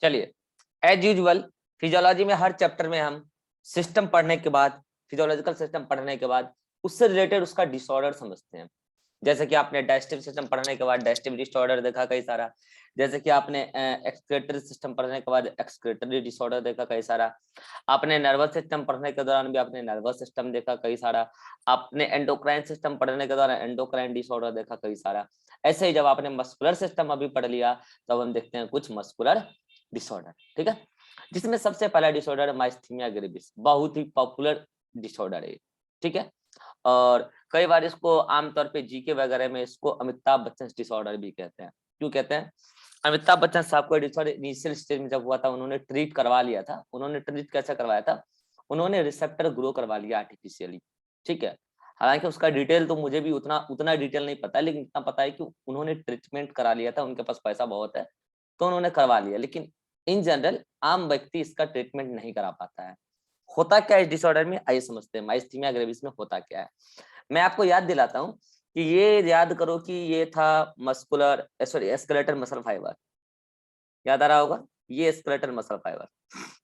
चलिए, as usual physiology में हर chapter में हम सिस्टम पढ़ने के बाद, फिजियोलॉजिकल सिस्टम पढ़ने के बाद उससे रिलेटेड उसका डिसऑर्डर समझते हैं। जैसे कि आपने डाइजेस्टिव सिस्टम पढ़ने के बाद डाइजेस्टिव डिसऑर्डर देखा कई सारा, जैसे कि आपने एक्सक्रीटरी सिस्टम पढ़ने के बाद एक्सक्रीटरी डिसऑर्डर देखा कई सारा, आपने नर्वस सिस्टम पढ़ने के दौरान भी आपने नर्वस सिस्टम देखा कई सारा, आपने एंडोक्राइन सिस्टम पढ़ने के दौरान एंडोक्राइन डिसऑर्डर देखा कई सारा। ऐसे ही जब आपने मस्कुलर सिस्टम अभी पढ़ लिया तब हम देखते हैं कुछ मस्कुलर डिसऑर्डर, ठीक है, जिसमें सबसे पहला डिसऑर्डर माइस्थीनिया ग्रेविस, बहुत ही पॉपुलर डिसऑर्डर है, ठीक है। और कई बार इसको आमतौर पे जीके वगैरह में इसको अमिताभ बच्चन डिसऑर्डर भी कहते हैं। क्यों कहते हैं? अमिताभ बच्चन साहब को डिसऑर्डर इनिशियल स्टेज में जब हुआ था उन्होंने ट्रीट करवा लिया था। उन्होंने ट्रीट कैसे करवाया था? उन्होंने रिसेप्टर ग्रो करवा लिया आर्टिफिशियली, ठीक है। हालांकि उसका डिटेल तो मुझे भी उतना डिटेल नहीं पता है, लेकिन इतना पता है कि उन्होंने ट्रीटमेंट करा लिया था, उनके पास पैसा बहुत है तो उन्होंने करवा लिया। लेकिन इन जनरल आम व्यक्ति इसका ट्रीटमेंट नहीं करा पाता है। होता क्या है इस डिसऑर्डर में, आइए समझते हैं माइस्थीनिया ग्रेविस में होता क्या है। मैं आपको याद दिलाता हूँ कि ये याद करो कि ये था muscular sorry skeletal muscle fibre, याद आ रहा होगा, ये स्केलेटल मसल फाइबर,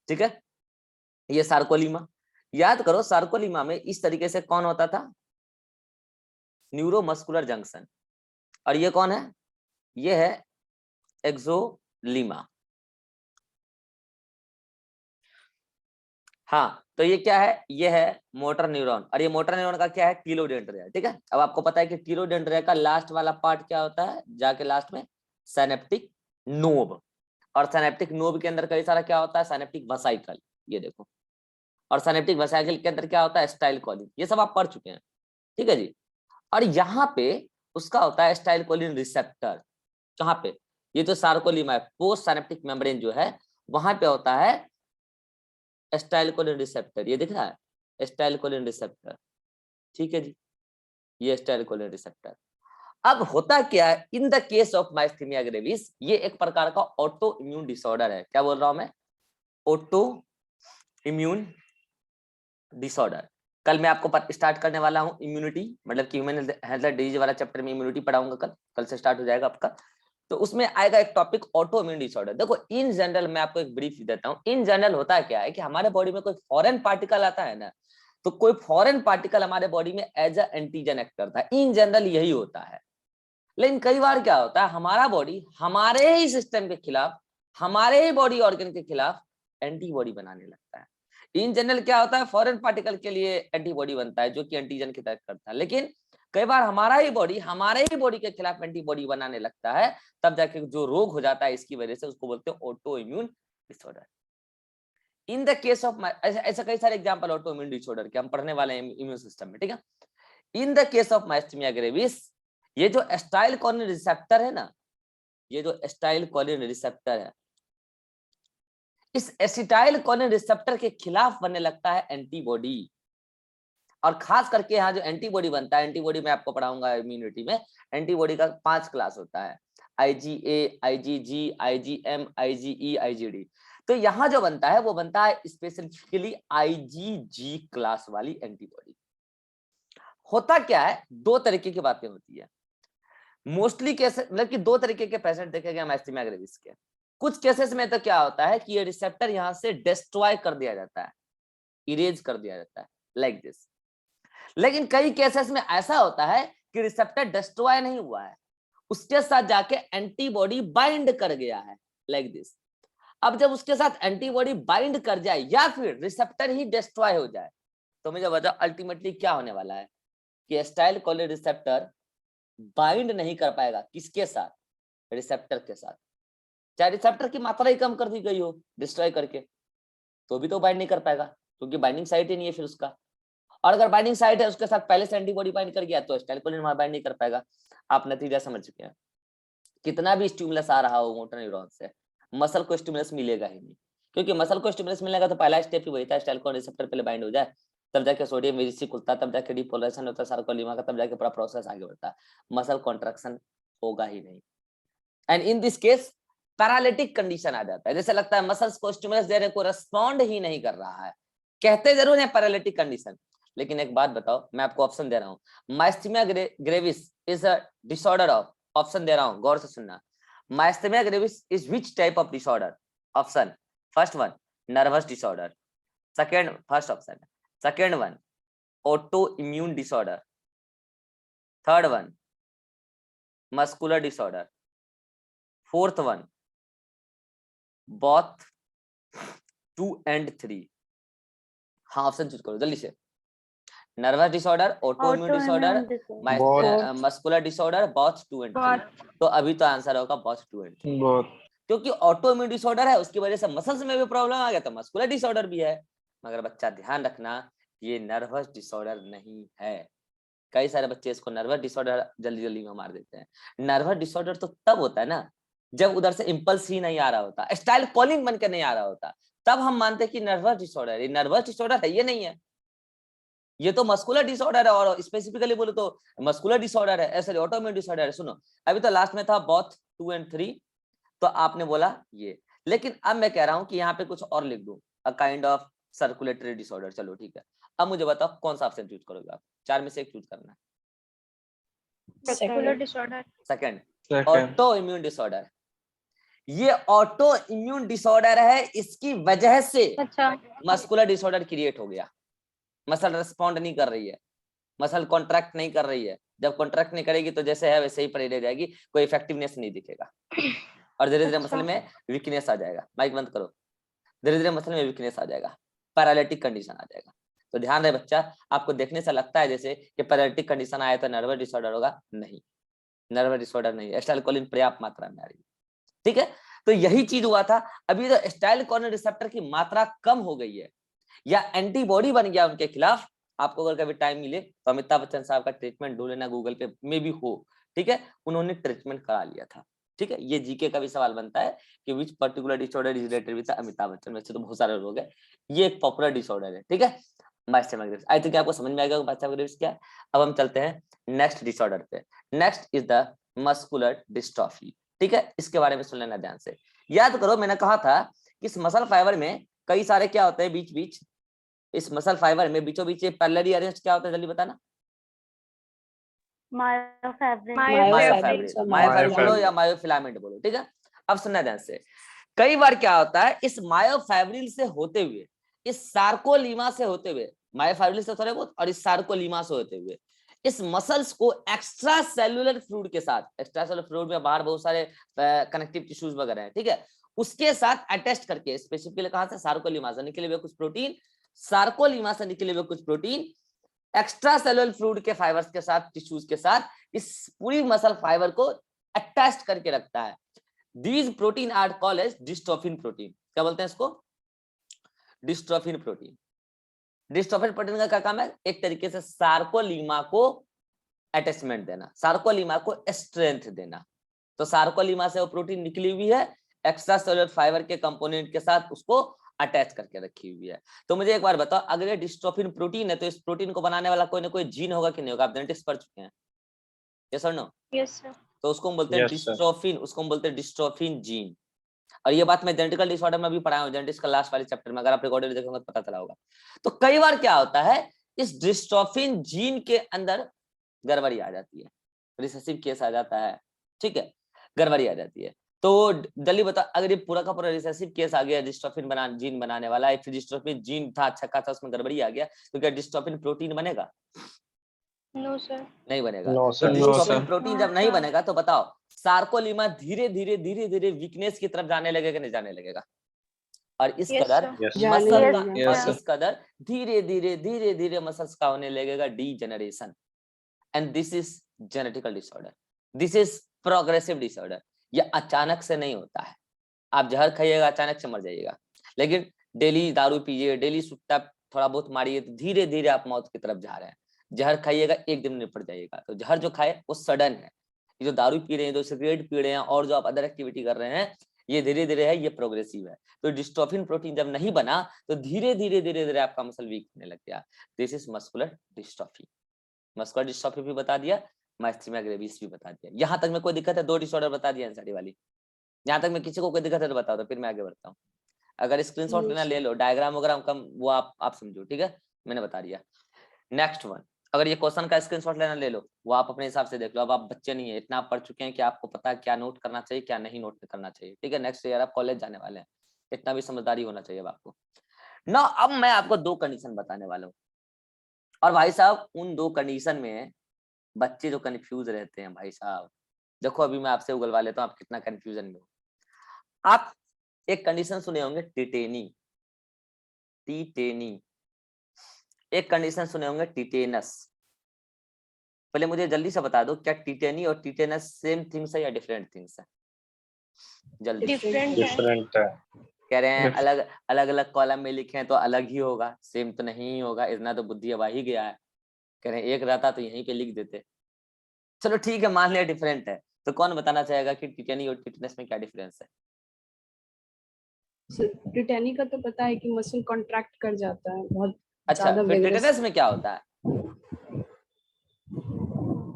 ठीक है। ये सार्कोलीमा, याद करो सार्कोलीमा में इस तरीके से कौन होता था? Neuromuscular junction. और ये कौन है? ये है एक्सोलीमा। हाँ, तो ये क्या है? ये है मोटर न्यूरॉन, और ये मोटर न्यूरॉन का क्या है? टीलोडेंड्रिया, ठीक है। अब आपको पता है कि टीलोडेंड्रिया का लास्ट वाला पार्ट क्या होता है? जाके लास्ट में सिनेप्टिक नोब, और सिनेप्टिक नोब के अंदर कई सारा क्या होता है? सिनेप्टिक वेसिकल, ये देखो। और सिनेप्टिक वेसिकल के अंदर क्या होता है? स्टाइल कोलिन, ये सब आप पढ़ चुके हैं, ठीक है जी। और यहाँ पे उसका होता है स्टाइल कोलिन रिसेप्टर। कहाँ पे? ये जो सार्कोलीमा है, पोस्ट सिनेप्टिक मेम्ब्रेन जो है वहां पे होता है स्टाइल कोलिन रिसेप्टर, ये दिख रहा है स्टाइल कोलिन रिसेप्टर, ठीक है जी, ये स्टाइल कोलिन रिसेप्टर। अब होता क्या है in the case of myasthenia gravis, ये एक प्रकार का ऑटो इम्यून डिसऑर्डर है। क्या बोल रहा हूं मैं? Auto immune disorder. कल मैं आपको स्टार्ट करने वाला हूं इम्यूनिटी, मतलब कि ह्यूमन हेल्थ डिजीज वाला चैप्टर में इम्यूनिटी पढ़ाऊंगा, कल से स्टार्ट हो जाएगा आपका। तो उसमें आएगा एक टॉपिक ऑटो इम्यून डिसऑर्डर। देखो इन जनरल मैं आपको एक ब्रीफ देता हूं। इन जनरल होता है क्या है कि हमारे बॉडी में कोई फॉरेन पार्टिकल आता है ना, तो कोई फॉरेन पार्टिकल हमारे बॉडी में एज अ एंटीजन एक्ट करता है, इन जनरल यही होता है। लेकिन कई बार क्या होता है, हमारा बॉडी हमारे ही सिस्टम के खिलाफ, हमारे ही बॉडी ऑर्गन के खिलाफ एंटीबॉडी बनाने लगता है। इन जनरल क्या होता है, फॉरेन पार्टिकल के लिए एंटीबॉडी बनता है जो कि एंटीजन की तरह करता है। लेकिन कई बार हमारा ही बॉडी हमारे ही बॉडी के खिलाफ एंटीबॉडी बनाने लगता है, तब जाके जो रोग हो जाता है इसकी वजह से, उसको बोलते हैं auto immune disorder. In the case of ऐसा कई सारे एग्जांपल ऑटो इम्यून डिसऑर्डर के हम पढ़ने वाले हैं इम्यून सिस्टम में, ठीक है। In the case of myasthenia gravis, ये जो एस्टाइल कोलिन रिसेप्टर है ना, ये जो एस्टाइल कोलिन रिसेप्टर है, इस एसिटाइल कोलिन रिसेप्टर के खिलाफ बनने लगता है एंटीबॉडी। और खास करके यहाँ जो एंटीबॉडी बनता है, एंटीबॉडी मैं आपको पढ़ाऊंगा इम्यूनिटी में, एंटीबॉडी का 5 क्लास होता है, IgA, IgG, IgM, IgE, IgD। तो यहाँ जो बनता है वो बनता है स्पेसिफिकली IgG क्लास वाली एंटीबॉडी। होता क्या है, दो तरीके की बातें होती है मोस्टली केसेस, मतलब कि दो तरीके के पेशेंट देखे गए माइस्थीनिया ग्रेविस के। कुछ केसेस में तो क्या होता है कि ये रिसेप्टर यहाँ से डिस्ट्रॉय कर दिया जाता है, इरेज कर दिया जाता है, लाइक दिस। लेकिन कई केसेस में ऐसा होता है कि रिसेप्टर डिस्ट्रॉय नहीं हुआ है, उसके साथ जाके एंटीबॉडी बाइंड कर गया है, लाइक दिस। अब जब उसके साथ एंटीबॉडी बाइंड कर जाए या फिर रिसेप्टर ही डिस्ट्रॉय हो जाए, तो मुझे बताओ अल्टीमेटली क्या होने वाला है कि एसिटाइल कोलिन रिसेप्टर बाइंड नहीं कर पाएगा, किसके साथ? रिसेप्टर के साथ। चाहे रिसेप्टर की मात्रा ही कम कर दी गई हो डिस्ट्रॉय करके, तो भी तो बाइंड नहीं कर पाएगा, क्योंकि बाइंडिंग साइट ही नहीं है फिर उसका। और अगर बाइंडिंग साइट है, उसके साथ पहले से एंटीबॉडी बाइंड कर गया, तो एसिटाइल कोलिन वहां बाइंड नहीं कर पाएगा। आप नतीजा समझ चुके हैं। कितना भी स्टिमुलस आ रहा हो मोटर न्यूरॉन से, मसल को स्टिमुलस मिलेगा ही नहीं, क्योंकि मसल को स्टिमुलस मिलेगा तो पहला स्टेप ही वही था, एसिटाइल कोलिन रिसेप्टर पहले बाइंड हो जाए, तब जाके सोडियम वेजिसी खुलता, तब जाके डिपोलराइजेशन होता है सार्कोलीमा का, तब जाके पूरा प्रोसेस आगे बढ़ता है। मसल कॉन्ट्रैक्शन होगा ही नहीं। And in this case paralytic condition आ जाता है, जैसे लगता है मसल्स को स्टिमुलस देने को रेस्पॉन्ड ही नहीं कर रहा है। कहते जरूर है पैरालिटिक कंडीशन, लेकिन एक बात बताओ, मैं आपको ऑप्शन दे रहा हूं, myasthenia gravis is a disorder of, option दे रहा हूं, गौर से सुनना, myasthenia gravis is which type of disorder? Option, first one nervous disorder, second, first option, second one auto immune disorder, third one muscular disorder, fourth one both 2 and 3। हाँ option choose करो जल्दी से। Nervous disorder, auto immune disorder, muscular disorder, both 2 and 3। तो अभी तो answer होगा both 2 and 3, क्योंकि auto immune disorder है, उसकी वजह से मसल्स में भी प्रॉब्लम आ गया, तो मस्कुलर डिसऑर्डर भी है। मगर बच्चा ध्यान रखना, ये नर्वस डिसऑर्डर नहीं है। कई सारे बच्चे इसको नर्वस डिसऑर्डर जल्दी जल्दी में मार देते हैं। नर्वस डिसऑर्डर तो तब होता है ना जब उधर से इंपल्स ही नहीं आ रहा होता, स्टाइल कॉलिंग बनकर नहीं आ रहा होता, तब हम मानते हैं कि नर्वस डिसऑर्डर। ये नर्वस डिसऑर्डर है ये नहीं है, ये तो मस्कुलर डिसऑर्डर है, और स्पेसिफिकली बोले तो मस्कुलर डिसऑर्डर है, ऐसे ऑटोइम्यून डिसऑर्डर है। सुनो अभी तो लास्ट में था बोथ 2 and 3, तो आपने बोला ये, लेकिन अब मैं कह रहा हूं कि यहाँ पे कुछ और लिख दूं, a kind of circulatory disorder. चलो ठीक है, अब मुझे बताओ कौन सा ऑप्शन चूज करोगे आप, चार में से एक चूज करना है। Muscular disorder, second auto immune disorder. ये ऑटो इम्यून डिसऑर्डर है, इसकी वजह से मस्कुलर डिसऑर्डर क्रिएट हो गया। मसल रिस्पॉन्ड नहीं कर रही है, मसल कॉन्ट्रैक्ट नहीं कर रही है, जब कॉन्ट्रैक्ट नहीं करेगी तो जैसे है वैसे ही पड़ी रह जाएगी, कोई इफेक्टिवनेस नहीं दिखेगा, और धीरे धीरे मसल में वीकनेस आ जाएगा। माइक बंद करो। धीरे धीरे मसल में वीकनेस आ जाएगा, पैरालिटिक कंडीशन आ जाएगा। तो ध्यान रहे बच्चा, आपको देखने से लगता है जैसे कि पैरालिटिक कंडीशन आया तो नर्वस डिसऑर्डर होगा, नहीं, नर्वस डिसऑर्डर नहीं, एसिटाइलकोलिन पर्याप्त मात्रा में आ रही है। ठीक है, तो यही चीज हुआ था। अभी तो एसिटाइलकोलिन रिसेप्टर की मात्रा कम हो गई है, या एंटीबॉडी बन गया उनके खिलाफ। आपको अगर कभी टाइम मिले तो अमिताभ बच्चन साहब का ट्रीटमेंट ढूंढ लेना गूगल पे, में भी हो, ठीक है, उन्होंने ट्रीटमेंट करा लिया था। ठीक है, ये जीके का भी सवाल बनता है कि which particular disorder is related with Amitabh Bachchan. वैसे तो बहुत सारे लोग हैं, ये एक पॉपुलर डिसऑर्डर है। ठीक है, माइस्टेमस ग्रेव्स, आई थिंक आपको समझ में आएगा माइस्टेमस ग्रेव्स क्या है। अब हम चलते हैं नेक्स्ट डिसऑर्डर पे। Next is the muscular dystrophy. ठीक है, इसके बारे में सुन लेना ध्यान से। याद करो मैंने कहा था कि इस मसल फाइबर में कई सारे क्या होते हैं बीच बीच, इस मसल फाइबर में बीचों बीच पैरेलली अरेंज्ड क्या होता है, जल्दी बताना। मायोफैब्रिल बोलो या मायोफिलामेंट बोलो। ठीक है, अब सुनना ध्यान से। कई बार क्या होता है, इस मायोफैब्रिल से होते हुए, इस सार्कोलीमा से होते हुए, मायोफैब्रिल से थोड़े बहुत और इस सार्कोलीमा से होते हुए, इस मसल्स को एक्स्ट्रा सेलुलर फ्लूइड के साथ, एक्स्ट्रा सेलुलर फ्लूइड में बाहर बहुत सारे कनेक्टिव टिश्यूज वगैरह हैं, ठीक है, उसके साथ अटैच करके, स्पेसिफिकली कहां से, सार्कोलीमा से निकले हुए कुछ प्रोटीन, सार्कोलीमा से निकले हुए कुछ प्रोटीन एक्स्ट्रा सेलुलर फ्लूइड के फाइबर्स के साथ, टिश्यूज के साथ, इस पूरी मसल फाइबर को अटैच करके रखता है। These protein are called as dystrophin protein. क्या बोलते हैं इसको, डिस्ट्रोफिन प्रोटीन। डिस्ट्रोफिन प्रोटीन का क्या काम है, एक तरीके से सार्कोलीमा को अटैचमेंट देना, सार्कोलीमा को स्ट्रेंथ देना। तो सार्कोलीमा से वो प्रोटीन निकली हुई है, एक्स्ट्रा सेलुलर फाइबर के कंपोनेंट के साथ उसको अटैच करके रखी हुई है। तो मुझे एक बार बताओ, अगर ये डिस्ट्रोफिन प्रोटीन है तो इस प्रोटीन को बनाने वाला कोई ना कोई जीन होगा कि नहीं होगा, आप जेनेटिक्स पढ़ चुके हैं, यस और नो? Yes sir. तो उसको हम बोलते हैं डिस्ट्रोफिन, उसको हम बोलते हैं डिस्ट्रोफिन जीन। और ये बात मैं जेनेटिकल डिसऑर्डर में भी पढ़ाया हूं, जेनेटिक्स का लास्ट वाले चैप्टर में, अगर आप रिकॉर्डेड देखोगे तो पता चला होगा। तो कई बार क्या होता है, इस डिस्ट्रोफिन जीन के अंदर गड़बड़ी आ जाती है, रिसेसिव केस आ जाता है, ठीक है, गड़बड़ी आ जाती है। तो जल्दी बता, अगर ये पूरा का पूरा रिसेसिव केस आ गया, डिस्ट्रोफिन जीन बनाने वाला, एक डिस्ट्रोफिन जीन था अच्छा खासा, उसमें गड़बड़ी आ गया, तो क्या डिस्ट्रोफिन प्रोटीन बनेगा? नो सर, नहीं बनेगा। तो डिस्ट्रोफिन प्रोटीन जब नहीं बनेगा तो बताओ, सार्कोलीमा धीरे धीरे धीरे धीरे वीकनेस की तरफ जाने लगेगा, नहीं जाने लगेगा? और इस कदर मसल का, और इस कदर धीरे धीरे धीरे धीरे मसल्स का होने लगेगा degeneration. And this is genetical disorder, this is progressive disorder. ये अचानक से नहीं होता है, आप जहर खाइएगा अचानक से मर जाइएगा, लेकिन डेली दारू पीजिए, डेली सुट्टा थोड़ा बहुत मारिए, तो धीरे धीरे आप मौत की तरफ जा रहे हैं। जहर खाइएगा एक दिन में निपट जाइएगा। तो जहर जो खाए वो सडन है, ये जो दारू पी रहे हैं, जो सिगरेट पी रहे हैं, और जो आप अदर एक्टिविटी कर रहे हैं, ये धीरे धीरे है, ये प्रोग्रेसिव है। तो डिस्ट्रोफिन प्रोटीन जब नहीं बना तो धीरे धीरे धीरे धीरे आपका मसल वीक होने लग गया। This is muscular dystrophy. Muscular dystrophy भी बता दिया, माइस्थीनिया ग्रेविस भी बता दिया। यहाँ तक में कोई दिक्कत है? दो डिसऑर्डर बता दिया एंजाइटी वाली। यहाँ तक में किसी को कोई दिक्कत है तो बताओ, तो फिर मैं आगे बढ़ता हूँ। अगर स्क्रीनशॉट लेना ले लो, डायग्राम वगैरह कम वो आप समझो, ठीक है, मैंने बता दिया। नेक्स्ट वन, अगर ये क्वेश्चन का स्क्रीनशॉट लेना ले लो, वो आप अपने हिसाब से देख लो। अब आप बच्चे नहीं है, इतना आप पढ़ चुके हैं कि आपको पता है क्या नोट करना चाहिए क्या नहीं नोट करना चाहिए, ठीक है। नेक्स्ट ईयर आप कॉलेज जाने वाले हैं, इतना भी समझदारी होना चाहिए अब आपको ना। अब मैं आपको 2 कंडीशन बताने वाला हूँ, और भाई साहब उन 2 कंडीशन में बच्चे जो कंफ्यूज रहते हैं भाई साहब, देखो अभी मैं आपसे उगलवा लेता हूँ आप कितना कंफ्यूजन में हो। आप एक कंडीशन सुने होंगे टिटेनी, टिटेनी, एक कंडीशन सुने होंगे टिटेनस। पहले मुझे जल्दी से बता दो, क्या टिटेनी और टिटेनस सेम थिंग्स है या डिफरेंट थिंग्स है? जल्दी। डिफरेंट है। डिफरेंट है। कह रहे हैं Dif- अलग अलग अलग कॉलम में लिखे हैं तो अलग ही होगा, सेम तो नहीं होगा, इतना तो बुद्धि अब आ ही गया है। कह रहे हैं एक रहता तो यहीं पे लिख देते। चलो ठीक है, मान लिया डिफरेंट है, तो कौन बताना चाहेगा कि टिटेनी और टिटेनस में क्या डिफरेंस है? टिटेनी का तो पता है कि मसल कॉन्ट्रैक्ट कर जाता है बहुत अच्छा, ज्यादा फिर vigorous। टिटेनस में क्या होता है?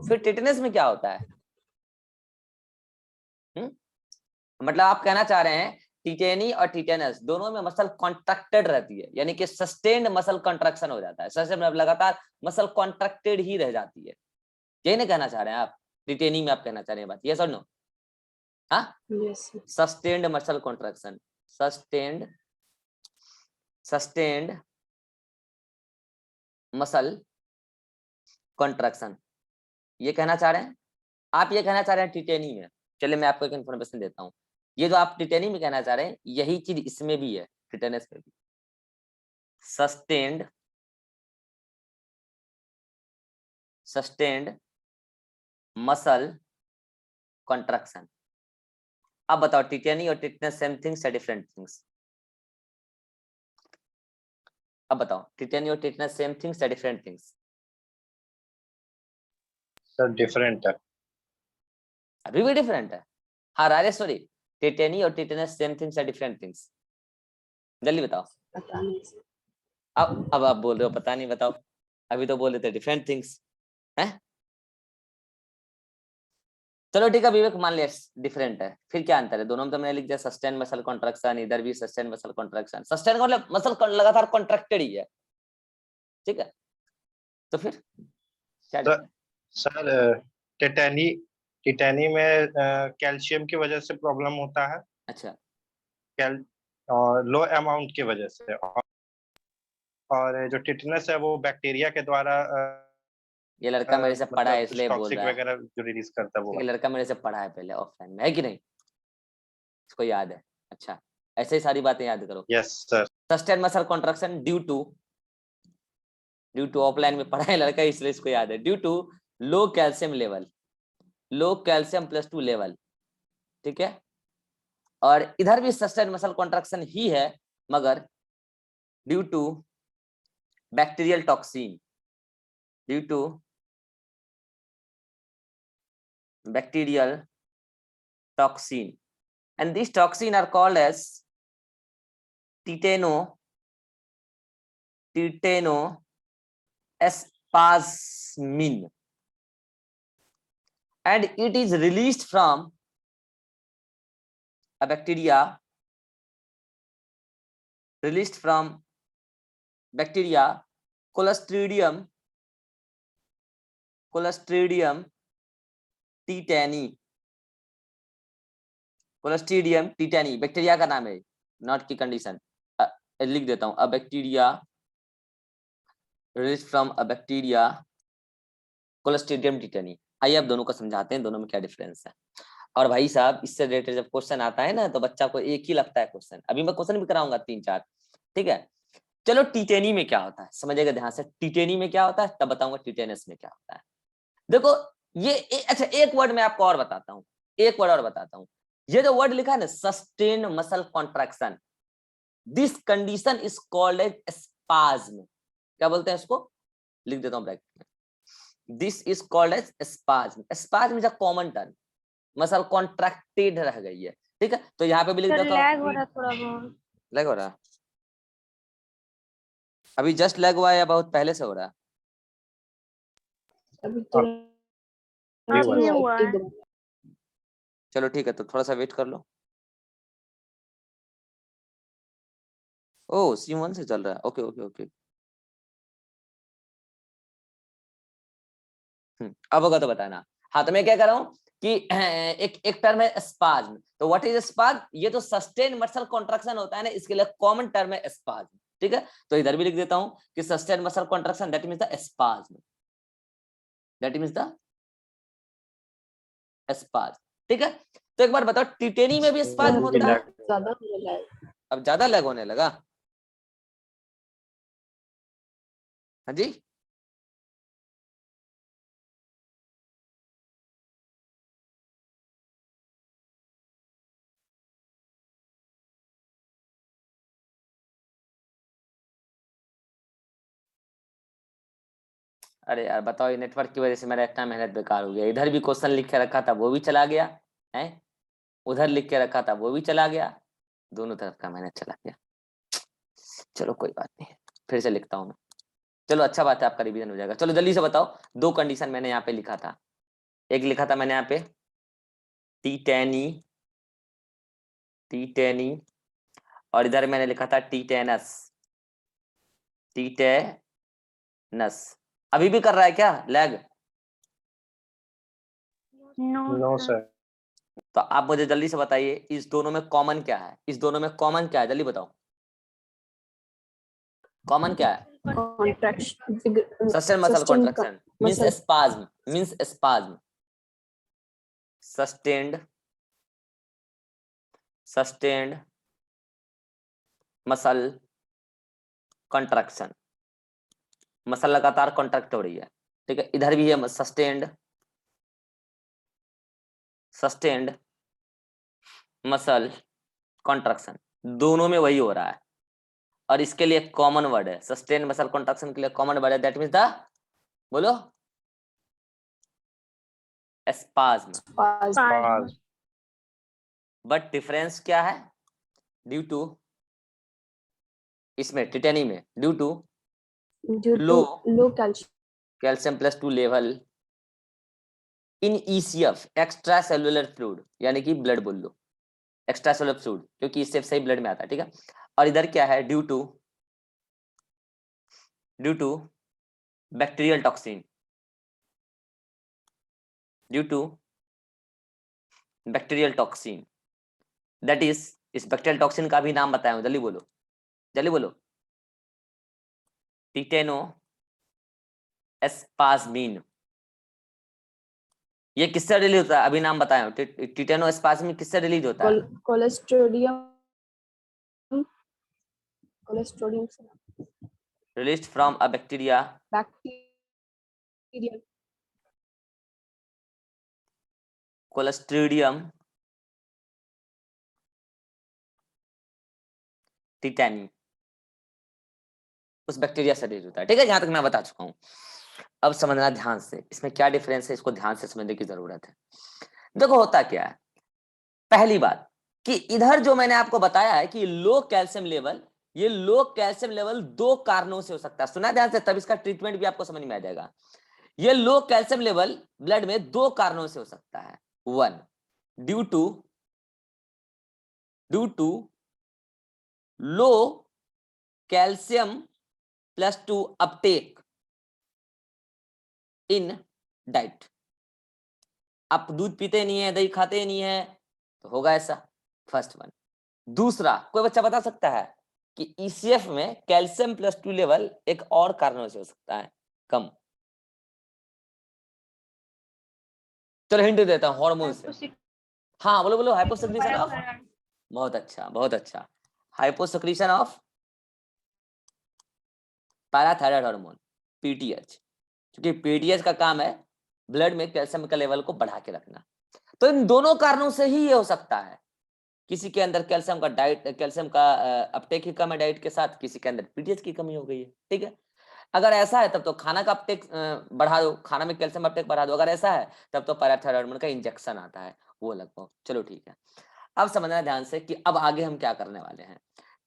फिर टिटेनस में क्या होता है? मतलब आप कहना चाह रहे हैं टिटेनी और टिटेनस दोनों में मसल कॉन्ट्रैक्टेड रहती है, यानी कि सस्टेन्ड मसल कॉन्ट्रैक्शन हो जाता है, सस्टेन्ड लगातार मसल कॉन्ट्रैक्टेड ही रह जाती है, यही ना कहना चाह रहे हैं आप? टिटेनी में आप कहना चाह रहे हैं बात, यस और नो? हाँ, Yes. Sustained muscle contraction, sustained muscle contraction, ये कहना चाह रहे हैं आप? ये कहना चाह रहे हैं टिटेनी में। चलिए मैं आपको एक इन्फॉर्मेशन देता हूँ, ये जो आप टिटेनी में कहना चाह रहे हैं यही चीज इसमें भी है, टिटेनस में भी। Sustained muscle contraction. अब बताओ टिटेनी और टिटेनस सेम थिंग्स या डिफरेंट थिंग्स? अब बताओ टिटेनी और टिटेनस सेम थिंग्स या डिफरेंट थिंग्स? सर डिफरेंट है। अभी भी डिफरेंट है? हाँ राजेश्वरी, टिटेनी और टिटेनस सेम थिंग्स या डिफरेंट थिंग्स? जल्दी बताओ। पता नहीं। अब आप बोल रहे हो पता नहीं, बताओ। अभी तो बोल रहे थे डिफरेंट थिंग्स हैं। चलो ठीक है विवेक, मान लिया डिफरेंट है, फिर क्या अंतर है दोनों में? तो मैंने लिख दिया सस्टेन मसल कॉन्ट्रैक्शन, इधर भी सस्टेन मसल कॉन्ट्रैक्शन। सस्टेन मतलब मसल लगातार कॉन्ट्रैक्टेड ही है, ठीक है? तो फिर क्या सर सर टिटेनी टिटेनी में कैल्शियम की वजह से प्रॉब्लम होता है, अच्छा, कैल और लो अमाउंट की वजह से, और जो टिटेनस है वो बैक्टीरिया के द्वारा ये लड़का मेरे से पढ़ा है मतलब कुछ इसलिए बोल टॉक्सिक रहा है। वगैरह जो रिलीज करता है ठीक वो। है, लड़का मेरे से पढ़ा है पहले ऑफलाइन में, है कि नहीं? इसको याद है। अच्छा, ऐसे ही सारी बातें याद करो। Yes sir. Sustain muscle contraction due to offline में पढ़ा है लड़का इसलिए इसको याद है, due to low calcium level, low calcium +2 level, ठीक है? और इधर भी सस्टेन मसल कॉन्ट्रैक्शन ही है, मगर due to bacterial toxin, due to bacterial toxin, and these toxin are called as titanospasmin, and it is released from a bacteria, Clostridium tetani, Clostridium tetani bacteria का नाम है, नॉट की condition. लिख देता हूं, a bacteria release from a bacteria Clostridium tetani। आइए अब दोनों को समझाते हैं, दोनों में क्या डिफरेंस है। और भाई साहब इससे रिलेटेड जब क्वेश्चन आता है ना तो बच्चा को एक ही लगता है क्वेश्चन, अभी मैं क्वेश्चन भी कराऊंगा 3-4, ठीक है? चलो टिटेनी में क्या होता है समझिएगा ध्यान से, टिटेनी में क्या होता है तब बताऊंगा टिटेनस में क्या होता है। देखो ये अच्छा एक वर्ड मैं आपको और बताता हूँ, एक वर्ड और बताता हूँ। ये जो वर्ड लिखा है ना sustain muscle contraction, this condition is called as spasm. क्या बोलते हैं इसको? लिख देता हूँ ब्रैकेट में, this is called as spasm. Spasm is a common term, muscle contracted रह गई है, ठीक है? तो यहाँ पे भी लिख सर देता लैग हो हूँ, रहा थोड़ा बहुत। लैग हो रहा, अभी जस्ट लैग हुआ है या बहुत पहले से हो रहा है? अभी तो अभी हुआ है। चलो ठीक है, तो थोड़ा सा वेट कर लो। ओ C1 से चल रहा है, ओके ओके ओके। अब होगा तो बताना। हाँ, तो मैं क्या कर रहा हूँ कि एक टर्म है स्पाज्म। तो व्हाट इज स्पाज्म? ये तो सस्टेन मसल कॉन्ट्रैक्शन होता है ना, इसके लिए कॉमन टर्म है स्पाज्म। ठीक है, तो इधर भी लिख देता हूं कि sustain muscle contraction that means the spasm, that means the spasm. ठीक है, तो एक बार बताओ टिटेनी में भी स्पाज्म भी होता है? ज्यादा हो रहा है। अब ज्यादा लैग होने लगा। हाँ जी, अरे यार बताओ, ये नेटवर्क की वजह से मेरा इतना मेहनत बेकार हो गया। इधर भी क्वेश्चन लिख के रखा था वो भी चला गया है, उधर लिख के रखा था वो भी चला गया, दोनों तरफ का मेहनत चला गया। चलो कोई बात नहीं, फिर से लिखता हूँ मैं। चलो अच्छा बात है, आपका रिवीजन हो जाएगा। चलो जल्दी से बताओ, दो कंडीशन मैंने यहाँ पे लिखा था। एक लिखा था मैंने यहाँ पे टी टेनी, और इधर मैंने लिखा था टीटेनस। अभी भी कर रहा है क्या lag? No, no sir. Sir. तो आप मुझे जल्दी से बताइए, इस दोनों में कॉमन क्या है? इस दोनों में कॉमन क्या है, जल्दी बताओ, कॉमन क्या है? Contraction, sustain muscle contraction means muscle. Spasm, means spasm, sustained muscle contraction, muscle लगातार कॉन्ट्रैक्ट हो रही है। ठीक है, इधर भी है सस्टेन्ड मसल कॉन्ट्रैक्शन, दोनों में वही हो रहा है। और इसके लिए कॉमन वर्ड है, सस्टेन मसल कॉन्ट्रैक्शन के लिए कॉमन वर्ड है, दैट मींस द, बोलो, स्पाज्म। Spasm. बट डिफरेंस क्या है? ड्यू टू, इसमें टिटेनी में due to due low to low calcium. Calcium plus 2 level in ECF, extra cellular fluid, यानी कि ब्लड बोल लो, एक्स्ट्रा सेलुलर फ्लूइड, क्योंकि इससे सही ब्लड में आता है। ठीक है, और इधर क्या है? Due to bacterial toxin, due to bacterial toxin, that is, इस बैक्टीरियल टॉक्सिन का भी नाम बताया हूं, जल्दी बोलो, जल्दी बोलो, टिटेनो एस्पाजमीन। ये किससे रिलीज होता है? अभी नाम बताया हूं, टिटेनो एस्पाजमीन किससे रिलीज होता है? कोलेस्ट्रोडियम, कोलेस्ट्रोडियम से release from a bacteria, bacteria, Clostridium tetani, उस बैक्टीरिया से रिलीज होता है। ठीक है, जहां तक मैं बता चुका हूं। अब समझना ध्यान से, इसमें क्या डिफरेंस है, इसको ध्यान से समझने की जरूरत है। देखो होता क्या है, पहली बात कि इधर जो मैंने आपको बताया है कि लो कैल्शियम लेवल, ये लो कैल्शियम लेवल दो कारणों से हो सकता है। सुना ध्यान से, तब इसका ट्रीटमेंट भी आपको समझ में आ जाएगा। ये लो कैल्शियम लेवल ब्लड में दो कारणों से हो सकता है। One, due to low calcium plus 2 uptake in diet. आप दूध पीते नहीं है, दही खाते नहीं है, तो होगा ऐसा, फर्स्ट वन। दूसरा, कोई बच्चा बता सकता है कि ईसीएफ में कैल्शियम प्लस 2 लेवल एक और कारणों से हो सकता है कम? चलो हिंट देता हूं, हार्मोन से। हाँ बोलो बोलो, हाइपोसेक्रीशन ऑफ, बहुत अच्छा बहुत अच्छा, हाइपोसेक्रीशन ऑफ पैराथायराइड हार्मोन, पीटीएच। क्योंकि पीटीएच का काम है ब्लड में कैल्शियम का लेवल को बढ़ा के रखना। तो इन दोनों कारणों से ही ये हो सकता है, किसी के अंदर कैल्शियम का अपटेक ही कम है डाइट के साथ, किसी के अंदर पीटीएच की कमी हो गई है। ठीक है, अगर ऐसा है तब तो खाना का अपटेक बढ़ा दो, खाना में कैल्शियम अपटेक बढ़ा दो। अगर ऐसा है तब तो पैराथायराइड हार्मोन का इंजेक्शन आता है, वो लगवाओ। चलो ठीक है, अब समझना ध्यान से कि अब आगे हम क्या करने वाले हैं।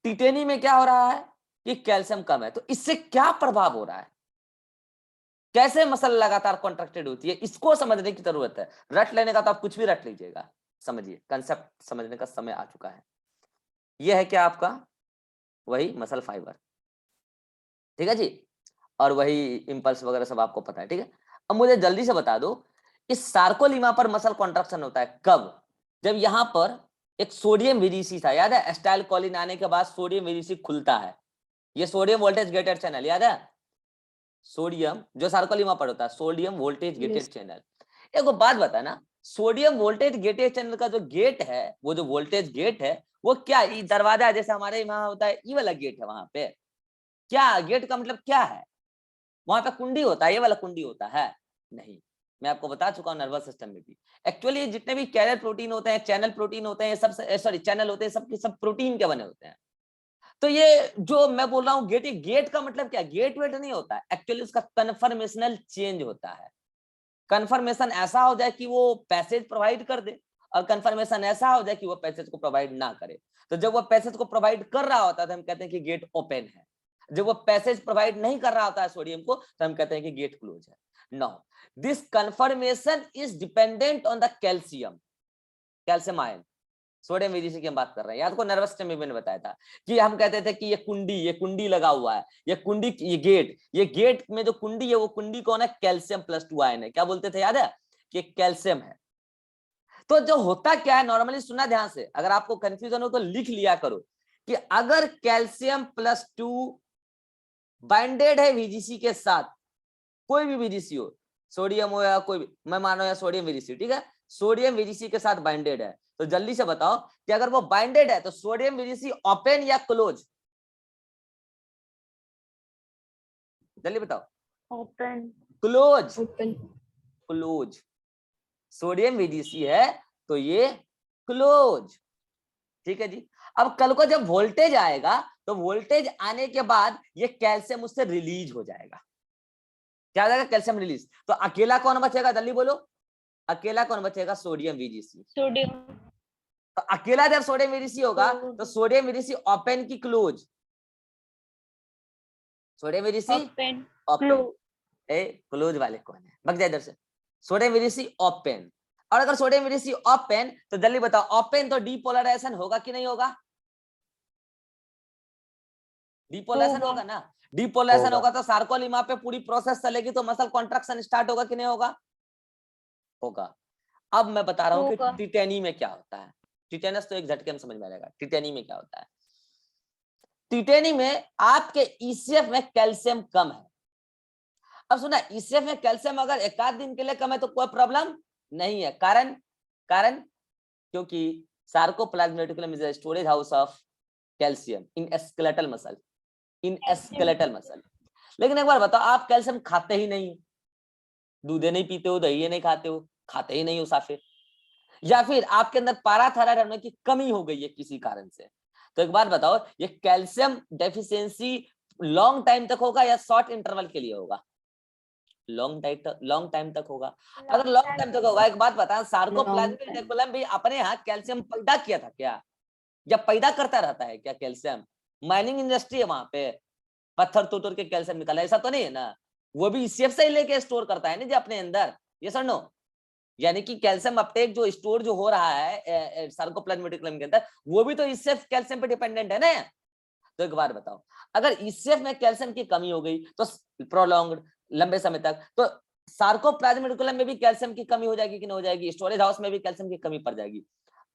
टिटेनी में क्या हो रहा है कि कैल्शियम कम है, तो इससे क्या प्रभाव हो रहा है, कैसे मसल लगातार कॉन्ट्रैक्टेड होती है, इसको समझने की जरूरत है। रट लेने का तो आप कुछ भी रट लीजिएगा, समझिए, कंसेप्ट समझने का समय आ चुका है। यह है क्या आपका, वही मसल फाइबर, ठीक है जी, और वही इंपल्स वगैरह सब आपको पता है। ठीक है, अब मुझे जल्दी से बता दो, इस सार्कोलीमा पर मसल कॉन्ट्रैक्शन होता है कब? जब यहाँ पर एक सोडियम वीडीसी था, याद है? एस्टाइल कोलिन आने के बाद सोडियम वीडीसी खुलता है, ये सोडियम वोल्टेज गेटेड चैनल, याद है? सोडियम जो सार्कोलीमा पर होता है, सोडियम वोल्टेज गेटेड चैनल। एक बात बता ना, सोडियम वोल्टेज गेटेड चैनल का जो गेट है, वो जो वोल्टेज गेट है, वो क्या दरवाजा है जैसे हमारे वहां होता है, ये वाला गेट है? वहां पे क्या गेट का मतलब क्या है? वहां पे कुंडी होता है, ये वाला कुंडी होता है? नहीं, मैं आपको बता चुका हूँ नर्वस सिस्टम में भी एक्चुअली जितने भी कैरियर प्रोटीन होते हैं, चैनल प्रोटीन होते हैं, सब सॉरी चैनल होते हैं, सब के सब प्रोटीन के बने होते हैं। तो ये जो मैं बोल रहा हूँ गेट का मतलब क्या? गेट वेट नहीं होता है एक्चुअली, उसका कन्फर्मेशनल चेंज होता है। कन्फर्मेशन ऐसा हो जाए कि वो पैसेज प्रोवाइड कर दे, और कन्फर्मेशन ऐसा हो जाए कि वो पैसेज को प्रोवाइड ना करे। तो जब वो पैसेज को प्रोवाइड कर रहा होता है तो हम कहते हैं कि गेट ओपन है, जब वो पैसेज प्रोवाइड नहीं कर रहा होता है सोडियम को, तो हम कहते हैं कि गेट क्लोज है। Now this confirmation is dependent on the calcium, calcium ion. Sodium VDC की हम बात कर रहे हैं, याद को नर्वस सिस्टम में मैंने बताया था कि हम कहते थे कि ये कुंडी लगा हुआ है, ये कुंडी, ये गेट में जो कुंडी है, वो कुंडी कौन है? कैल्शियम +2 आयन है। क्या बोलते थे, याद है? कि कैल्शियम है। तो जो होता क्या है नॉर्मली, सुनना ध्यान से, अगर आपको कंफ्यूजन हो तो लिख लिया करो कि अगर कैल्शियम +2 बाइंडेड है वीजीसी के साथ, कोई भी वीजीसी हो, सोडियम हो या कोई भी, मैं मान रहा हूं सोडियम वीजीसी, ठीक है, सोडियम वीजीसी के साथ बाइंडेड है, तो जल्दी से बताओ कि अगर वो बाइंडेड है तो सोडियम वीजीसी ओपन या क्लोज? जल्दी बताओ। Open. Close. Open. Close. Sodium VGC है तो ये क्लोज, ठीक है जी। अब कल को जब वोल्टेज आएगा तो वोल्टेज आने के बाद ये कैल्शियम उससे रिलीज हो जाएगा। क्या हो जाएगा? Calcium release. तो अकेला कौन बचेगा? जल्दी बोलो, अकेला कौन बचेगा? Sodium VGC. सोडियम। तो अकेला जब सोडियम वीडीसी होगा तो सोडियम वीडीसी ओपन की close? Sodium VDC open. Open. ए क्लोज वाले कौन है? भग जाए इधर से। Sodium VDC open. और अगर सोडियम वीडीसी ओपन तो जल्दी बताओ, ओपन तो डीपोलराइजेशन होगा कि नहीं होगा? डीपोलराइजेशन होगा ना? डीपोलराइजेशन होगा तो सार्कोलीमा पे पूरी प्रोसेस चलेगी, तो मसल कॉन्ट्रैक्शन स्टार्ट होगा कि नहीं होगा? होगा। अब मैं बता रहा हूं कि टिटेनी में क्या होता है। टिटेनस तो एक झटके में समझ में आएगा, टिटेनी में क्या होता है। टिटेनी में आपके ईसीएफ में कैल्शियम कम है। अब सुना, ईसीएफ में कैल्शियम अगर एक आध दिन के लिए कम है तो कोई प्रॉब्लम नहीं है। कारण क्योंकि sarcoplasm reticulum is a storage house of calcium in skeletal muscle, लेकिन एक बार बताओ, आप कैल्शियम खाते ही नहीं, दूध नहीं पीते हो, दही नहीं खाते हो, खाते ही नहीं हो साफे, या फिर आपके अंदर पैराथायराइड होने की कमी हो गई है किसी कारण से, तो एक बार बताओ, ये कैल्शियम डेफिशिएंसी लॉन्ग टाइम तक होगा या शॉर्ट इंटरवल के लिए होगा? लॉन्ग टाइम तक होगा। अगर लॉन्ग टाइम तक होगा, एक बात बता, सार्कोप्लाज्मिक रेटिकुलम भी अपने यहाँ कैल्शियम पैदा किया था क्या? या पैदा करता रहता है क्या कैल्शियम? माइनिंग इंडस्ट्री है वहां पे, पत्थर तोड़ के कैल्शियम निकाला, ऐसा तो नहीं है ना? वो भी ईसीएफ से ही लेके स्टोर करता है ना जी अपने अंदर, ये सर नो। यानी कि कैल्शियम अपटेक जो स्टोर जो हो रहा है सार्कोप्लाज्मिक रेटिकुलम के अंदर, वो भी तो ईसीएफ कैल्शियम पे डिपेंडेंट है ना। तो एक बार बताओ, अगर ईसीएफ में कैल्शियम की कमी हो गई तो प्रोलॉन्ग्ड, लंबे समय तक, तो सार्कोप्लाज्मिक रेटिकुलम में भी कैल्शियम की कमी हो जाएगी कि नहीं हो जाएगी? स्टोरेज हाउस में भी कैल्शियम की कमी पड़ जाएगी।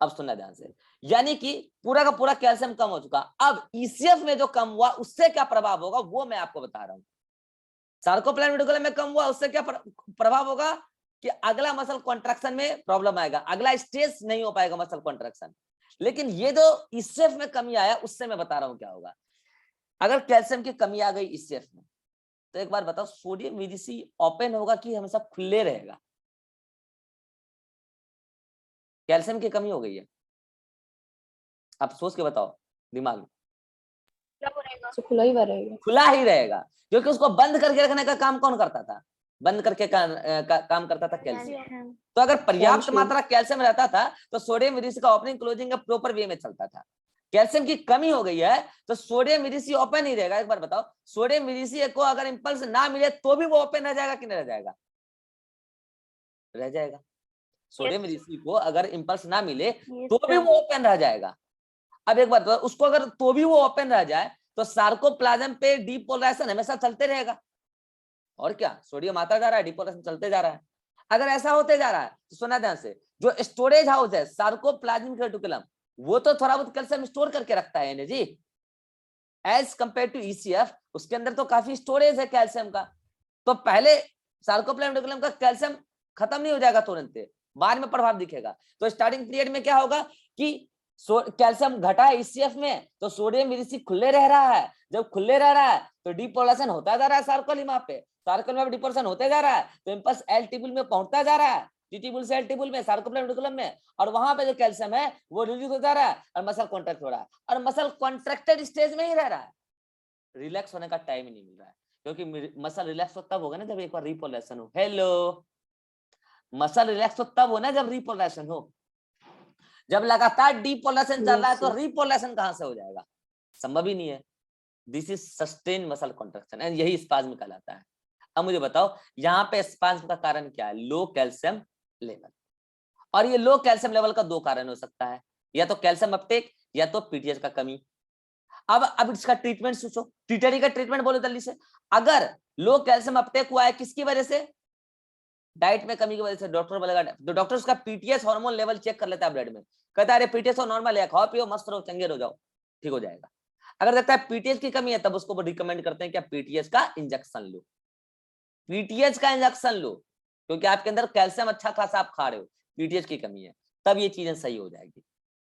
अब सुनना ध्यान से, यानी कि पूरा का पूरा कैल्शियम कम हो चुका। अब ईसीएफ में जो कम हुआ उससे क्या प्रभाव होगा वो मैं आपको बता रहा हूं। सार्कोप्लाज्मिक रेटिकुलम में कम हुआ उससे क्या प्रभाव होगा कि अगला मसल कॉन्ट्रैक्शन में प्रॉब्लम आएगा, अगला स्टेज नहीं हो पाएगा मसल कॉन्ट्रैक्शन। लेकिन ये जो ईसीएफ में कमी आया उससे मैं बता रहा हूं क्या होगा। अगर कैल्शियम की कमी आ गई ईसीएफ में, तो एक बार बताओ, सोडियम वीडीसी ओपन होगा कि हमेशा खुले रहेगा? कैल्शियम की कमी हो गई है, आप सोच के बताओ दिमाग में। खुला ही रहेगा। खुला ही रहेगा, क्योंकि उसको बंद करके रखने का काम कौन करता था? बंद करके काम करता था कैल्शियम। तो अगर पर्याप्त मात्रा कैल्शियम रहता था तो सोडियम वीडीसी का ओपनिंग क्लोजिंग का प्रॉपर वे में चलता था। कैल्शियम की कमी हो गई है तो सोडियम वीडीसी ओपन ही रहेगा। एक बार बताओ, सोडियम वीडीसी को अगर इंपल्स ना मिले तो भी वो ओपन रह जाएगा कि नहीं रह जाएगा? रह जाएगा। सोडियम वीडीसी को अगर इंपल्स ना मिले तो भी वो ओपन रह जाएगा। अब एक बात बताओ, उसको अगर तो भी वो ओपन रह जाए तो सार्कोप्लाज्म पे डीपोलराइजेशन हमेशा चलते रहेगा। और क्या, सोडियम आता जा रहा है, डीपोलराइजेशन चलते जा रहा है। अगर ऐसा होते जा रहा है तो सुना ध्यान से, जो स्टोरेज हाउस है सार्कोप्लाज्मिक रेटिकुलम, वो तो थोड़ा बहुत कैल्शियम स्टोर करके रखता है energy, as compare to ECF उसके अंदर तो काफी स्टोरेज है कैल्शियम का। तो पहले सार्कोप्लाज्मिक रेटिकुलम का कैल्शियम खत्म नहीं हो जाएगा तुरंत, बाद में प्रभाव दिखेगा। तो स्टार्टिंग पीरियड में क्या होगा कि कैल्शियम घटा है ईसीएफ में, तो सोडियम वीसीसी खुले रह रहा है। जब खुले रह रहा है तो डिपोलेशन होता जा रहा है सार्कोलिमा पे, सार्कोलिमा पे डिपोलेशन होते जा रहा है, तो इंपल्स एल टिब्यूल में पहुंचता जा रहा है, टी टिब्यूल से एल टिब्यूल में, सार्कोप्लाज्मिक रेटिकुलम में, और वहां पे जो कैल्शियम है वो रिलीज हो जा रहा है और मसल कॉन्ट्रैक्ट हो रहा है, और मसल कॉन्ट्रैक्टेड स्टेज में ही रह रहा है, रिलैक्स होने का टाइम ही नहीं मिल रहा है। क्योंकि मसल रिलैक्स तब होगा ना जब एक बार रिपोलेशन हो। हेलो, मसल रिलैक्स तब हो ना जब रिपोलेशन हो। जब लगातार डिपोलेशन चल रहा है तो रिपोलेशन कहां से हो जाएगा, संभव ही नहीं है। This is sustain muscle contraction and यही स्पाज्म कहलाता है। अब मुझे बताओ यहाँ पे स्पाज्म का कारण क्या है, लो कैल्शियम लेवल। और ये लो कैल्शियम लेवल का दो कारण हो सकता है, या तो कैल्शियम अपटेक या तो पीटीएच का कमी। अब इसका ट्रीटमेंट सोचो, टीटेनी का ट्रीटमेंट बोलो जल्दी से। अगर लो कैल्शियम अपटेक हुआ है किसकी वजह से, डाइट में कमी की वजह से, डॉक्टर बोलेगा, तो डॉक्टर उसका पीटीएस हार्मोन लेवल चेक कर लेता है ब्लड में, कहता है अरे पीटीएस नॉर्मल है, खाओ पियो मस्त रहो चंगे हो जाओ, ठीक हो जाएगा। अगर देखता है पीटीएस की कमी है तब उसको रिकमेंड करते हैं कि आप पीटीएस का इंजेक्शन लो, पीटीएच का इंजेक्शन लो, क्योंकि आपके अंदर कैल्शियम अच्छा खासा आप खा रहे हो, पीटीएच की कमी है, तब ये चीजें सही हो जाएगी।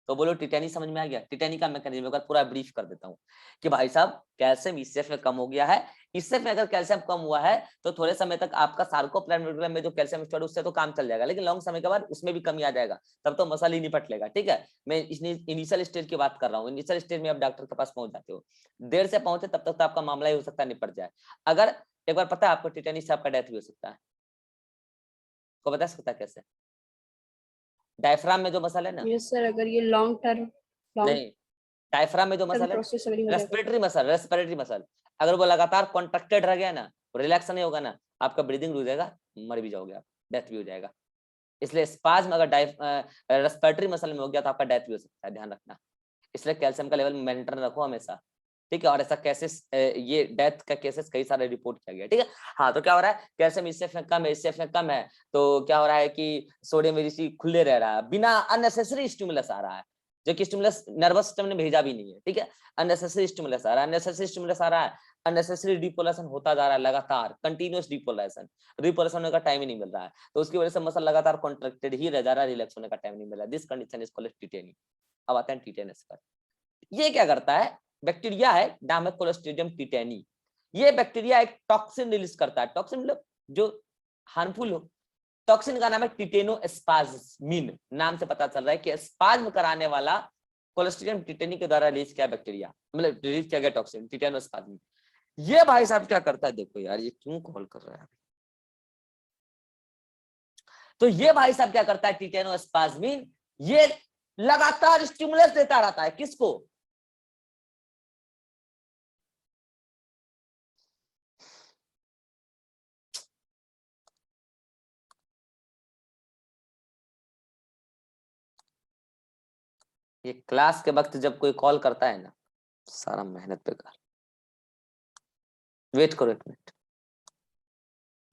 तो बोलो टिटेनी समझ में आ गया। टिटेनी का मैकेनिज्म अगर पूरा ब्रीफ कर देता हूँ कि भाई साहब कैल्शियम ईसीएफ में कम हो गया है, ईसीएफ में अगर कैल्शियम कम हुआ है तो थोड़े समय तक आपका सार्कोप्लाज्मिक रेटिकुलम में जो कैल्शियम स्टोर उससे तो काम चल जाएगा, लेकिन लॉन्ग समय के बाद उसमें भी कमी आ जाएगा, तब तो मसल ही निपट लेगा। ठीक है, मैं इनिशियल स्टेज की बात कर रहा हूँ। इनिशियल स्टेज में आप डॉक्टर के पास पहुंच जाते हो, देर से पहुंचे तब तक तो आपका मामला ही हो सकता है निपट जाए। अगर एक बार पता है आपको टिटेनी से आपका डेथ भी हो सकता है, को बता सकता है कैसे? डायफ्राम में जो मसल है ना, यस सर, अगर ये लॉन्ग टर्म नहीं, डायफ्राम में जो मसल है, प्रोसेस अगर हो जाएगा रेस्पिरेटरी मसल, अगर वो लगातार कॉन्ट्रैक्टेड रह गया ना, रिलैक्स नहीं होगा ना, आपका ब्रीदिंग रुक जाएगा, मर भी जाओगे आप, डेथ भी हो जाएगा। इसलिए स्पाज्म अगर रेस्पिरेटरी मसल में हो गया तो आपका डेथ भी हो सकता है, ध्यान रखना। इसलिए कैल्शियम का लेवल मेंटेन रखो हमेशा, ठीक है। और ऐसा केसेस, ये डेथ का केसेस कई सारे रिपोर्ट किया गया, ठीक है। हाँ, तो क्या हो रहा है, कैल्शियम ईसीएफ में कम है, ईसीएफ में कम है, तो क्या हो रहा है कि सोडियम वीसीसी खुले रह रहा है, बिना अननेसेसरी स्टिमुलस आ रहा है, जो कि स्टिमुलस नर्वस सिस्टम ने भेजा भी नहीं है, ठीक है। अननेसेसरी स्टिमुलस आ रहा है, अननेसेसरी स्टिमुलस आ रहा है, अननेसेसरी डिपोलेशन होता जा रहा है, लगातार कंटीन्यूअस डिपोलेशन, रिपोलेशन होने का टाइम ही नहीं मिल रहा है, तो उसकी वजह से मसल लगातार कॉन्ट्रैक्टेड ही रह जा रहा है, रिलैक्स होने का टाइम नहीं मिल रहा है। This condition is called tetany. अब आते हैं टिटेनस पर। ये क्या करता है, बैक्टीरिया है नाम है क्लोस्ट्रीडियम टिटेनी। ये बैक्टीरिया एक टॉक्सिन रिलीज करता है, टॉक्सिन मतलब जो हार्मफुल हो, टॉक्सिन का नाम है टिटेनोस्पाज्मिन, नाम से पता चल रहा है कि स्पाज्म कराने वाला क्लोस्ट्रीडियम टिटेनी के द्वारा रिलीज किया बैक्टीरिया, मतलब रिलीज किया गया टॉक्सिन टिटेनोस्पाज्मिन। ये भाई साहब क्या करता है, देखो यार ये क्यों कॉल कर रहा है, तो ये भाई साहब क्या करता है टिटेनोस्पाज्मिन, ये लगातार स्टिमुलस देता रहता है, किसको, ये क्लास के वक्त जब कोई कॉल करता है ना, सारा मेहनत बेकार। वेट करो एक मिनट।